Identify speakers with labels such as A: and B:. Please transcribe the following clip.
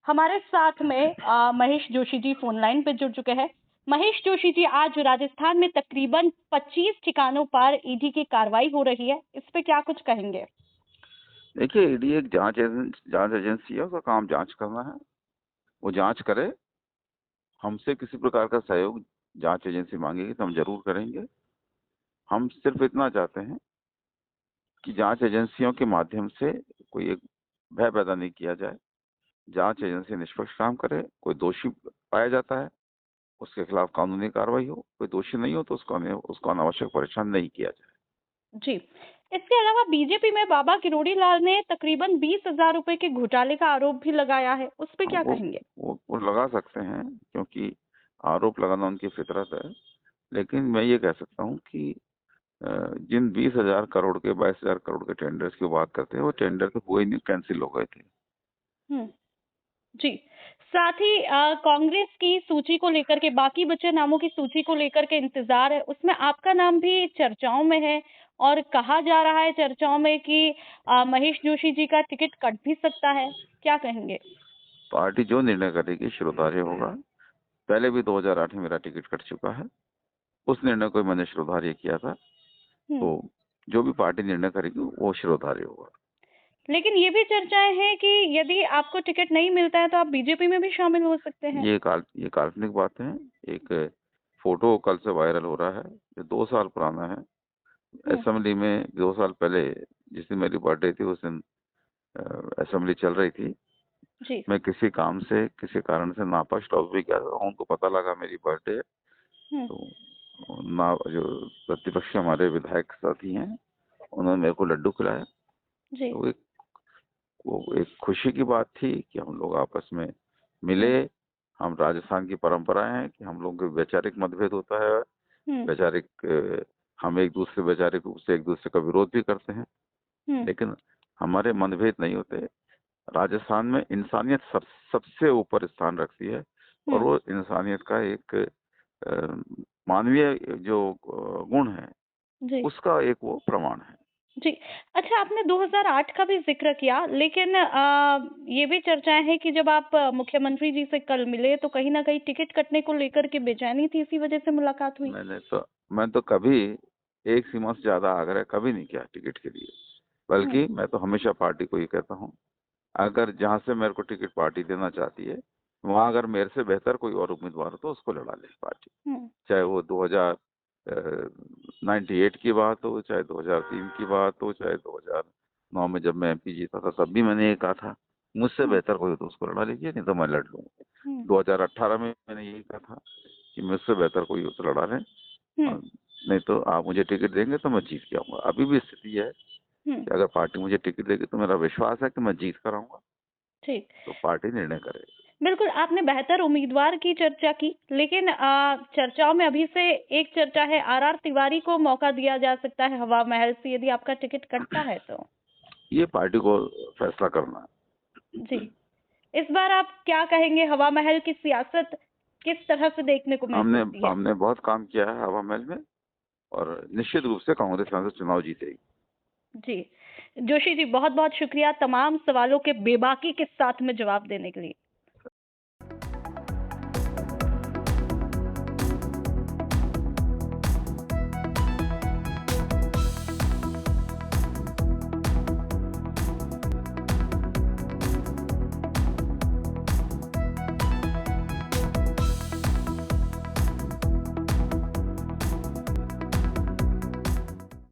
A: हमारे साथ में महेश जोशी जी फोन लाइन पे जुड़ चुके हैं। महेश जोशी जी, आज राजस्थान में तकरीबन 25 ठिकानों पर ईडी की कार्रवाई हो रही है, इस पे क्या कुछ कहेंगे?
B: देखिए, ईडी एक जांच एजेंसी है। उसका काम जांच करना है। वो जांच करे। हमसे किसी प्रकार का सहयोग जांच एजेंसी मांगेगी तो हम जरूर करेंगे। हम सिर्फ इतना चाहते हैं कि जांच एजेंसियों के माध्यम से कोई एक भय पैदा नहीं किया जाए। जांच एजेंसी निष्पक्ष काम करे। कोई दोषी पाया जाता है, उसके खिलाफ कानूनी कार्रवाई हो। कोई दोषी नहीं हो तो उसको अनावश्यक परेशान नहीं किया जाए।
A: जी। इसके अलावा बीजेपी में बाबा किरोड़ी लाल ने तकरीबन 20,000 रुपए के घोटाले का आरोप भी लगाया है, उस पे क्या
B: वो
A: कहेंगे?
B: वो लगा सकते हैं, क्योंकि आरोप लगाना उनकी फितरत है। लेकिन मैं ये कह सकता हूँ कि जिन 20,000 करोड़ के 22,000 करोड़ के टेंडर्स की बात करते हैं, वो टेंडर तो हुए ही नहीं, कैंसिल हो गए थे।
A: हम्म। जी। साथ ही कांग्रेस की सूची को लेकर के, बाकी बचे नामों की सूची को लेकर के इंतजार है, उसमें आपका नाम भी चर्चाओं में है और कहा जा रहा है चर्चाओं में कि महेश जोशी जी का टिकट कट भी सकता है, क्या कहेंगे?
B: पार्टी जो निर्णय करेगी शिरोधार्य होगा। पहले भी 2008 में मेरा टिकट कट चुका है। उस निर्णय को मैंने शिरोधार्य किया था।
A: हम्म।
B: तो जो भी पार्टी निर्णय करेगी वो शिरोधार्य होगा।
A: लेकिन ये भी चर्चाएं हैं कि यदि आपको टिकट नहीं मिलता है तो आप बीजेपी में भी शामिल हो सकते हैं।
B: ये काल्पनिक बात है। एक फोटो कल से वायरल हो रहा है, जो 2 साल पुराना है।
A: हम्म।
B: असेंबली में 2 साल पहले, जिस दिन मेरी बर्थडे थी, उस दिन असेंबली चल रही थी।
A: जी।
B: मैं किसी काम से, किसी कारण से नापा स्टॉप भी किया था। उनको पता लगा मेरी बर्थडे है।
A: हम्म।
B: तो ना, जो प्रतिपक्ष हमारे विधायक साथी हैं, उन्होंने मेरे को लड्डू खिलाया।
A: जी।
B: तो वो एक खुशी की बात थी कि हम लोग आपस में मिले।
A: हम्म।
B: हम, राजस्थान की परंपरा है कि हम लोगों के वैचारिक मतभेद होता है।
A: हम्म।
B: वैचारिक हम एक दूसरे वैचारिक रूप से एक दूसरे का विरोध भी करते हैं,
A: हम्म।
B: लेकिन हमारे मतभेद नहीं होते। राजस्थान में इंसानियत सबसे ऊपर स्थान रखती है। और
A: हम्म।
B: वो इंसानियत का एक मानवीय जो गुण है,
A: जी।
B: उसका एक वो प्रमाण है।
A: जी। अच्छा, आपने 2008 का भी ज़िक्र किया, लेकिन ये भी चर्चाएँ हैं कि जब आप मुख्यमंत्री जी से कल मिले तो कहीं न कहीं टिकट कटने को लेकर के बेचैनी थी, इसी वजह से मुलाकात हुई?
B: मैं तो कभी एक सीमा से ज्यादा आग्रह कभी नहीं किया टिकट के लिए।
A: हुँ।
B: बल्कि मैं तो हमेशा पार्टी को ये कहता हूँ, अगर जहाँ से मेरे को टिकट पार्टी देना चाहती है, वहाँ अगर मेरे से बेहतर कोई और उम्मीदवार हो तो उसको लड़ा ले पार्टी।
A: हुँ।
B: चाहे वो 2098 की बात हो, चाहे 2003 की बात हो, चाहे 2009 में जब मैं एमपी जीता था तब भी मैंने ये कहा था, मुझसे
A: हुँ।
B: बेहतर कोई हो तो उसको लड़ा लीजिए, नहीं तो मैं लड़ लूंगा।
A: हुँ।
B: 2018 में मैंने यही कहा था कि मुझसे बेहतर कोई हो तो लड़ा लें,
A: हुँ।
B: और नहीं तो आप मुझे टिकट देंगे तो मैं जीत के आऊंगा। अभी भी स्थिति है
A: हुँ।
B: कि अगर पार्टी मुझे टिकट देगी तो मेरा विश्वास है कि मैं जीत कर आऊंगा।
A: ठीक।
B: तो पार्टी निर्णय करे।
A: बिल्कुल, आपने बेहतर उम्मीदवार की चर्चा की, लेकिन चर्चाओं में अभी से एक चर्चा है, आर.आर. तिवारी को मौका दिया जा सकता है हवा महल से यदि आपका टिकट कटता है तो।
B: ये पार्टी को फैसला करना है।
A: जी। इस बार आप क्या कहेंगे, हवा महल की सियासत किस तरह से देखने को मिल
B: हमने
A: सकती है?
B: हमने बहुत काम किया है हवा महल में, और निश्चित रूप से कांग्रेस यहाँ से चुनाव जीतेगी।
A: जी। जोशी जी, बहुत-बहुत शुक्रिया तमाम सवालों के बेबाकी के साथ में जवाब देने के लिए।